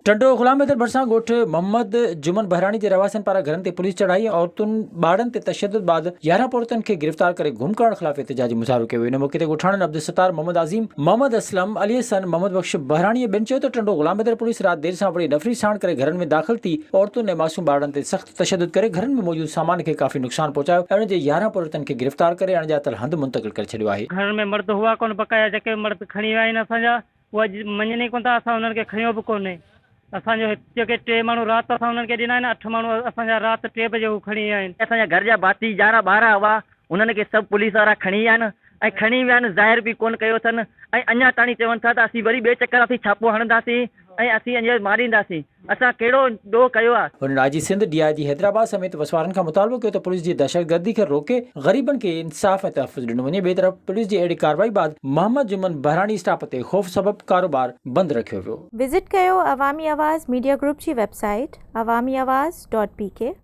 टंडो गुलाम हैदर भरसा ॻोठ मोहम्मद जुमन बहरानी जे रवासन पारां घरनि ते पुलिस चढ़ाई औरतुनि ॿारनि ते तशद्दुद बाद 11 औरतुनि खे गिरफ़्तार करे गुम करण ख़िलाफ़ एहतिजाजी मुज़ाहिरो कयो। इन मौक़े ते ॻोठाणनि अब्दुल सत्तार, मोहम्मद आज़ीम, मोहम्मद असलम, अली हसन, मोहम्मद बख्श बहरानी ॿिनि चयो त टंडो गुलाम हैदर पुलिस राति देर सां वरी नफ़री साण करे घरनि में दाख़िल थी औरतुनि ऐं मासूम ॿारनि ते सख़्त तशद्दुद करे घरनि में मौजूद सामान खे काफ़ी नुक़सान पहुचायो ऐं उन्हनि जे 11 औरतुनि खे गिरफ़्तार करे अणॼातल हंधि मुंतक़िल करे छॾियो आहे। घर में मर्द हुआ कोन, बकाया जेके मर्द खणी विया आहिनि असांजा उहा मञनि कोन था, असां उन्हनि खे खयो बि कोन्हे। असांजो जेके 3 माण्हू राति असां उन्हनि खे ॾिना आहिनि, 8 माण्हू असांजा राति 3 बजे हू खणी विया आहिनि। असांजा घर जा भाती 11 ॿार हुआ, उन्हनि खे सभु पुलिस वारा खणी विया आहिनि ऐं खणी विया आहिनि, ज़ाहिर बि कोन कयो अथनि ऐं अञा ताणी चवनि था त असीं वरी ॿिए चकर असीं छापो हणंदासीं ऐं असीं अञा मारींदासीं। असां कहिड़ो ॾोह कयो आहे? हुननि आईजी सिंध, DIG हैदराबाद समेत वसवारनि खां मुतालबो कयो त पुलिस जी दहशतगर्दी खे रोके ग़रीबनि खे इंसाफ़ ऐं तहफ़्फ़ुज़ ॾिनो वञे। ॿिए तरफ़ पुलिस जी अहिड़ी कार्रवाई बाद मोहम्मद जुमन बहरानी स्टाफ ते ख़ौफ़ सबबि कारोबार बंदि रखियो वियो। विज़िट कयो अवामी आवाज़ मीडिया ग्रुप जी वेबसाइट awamiawaz.pk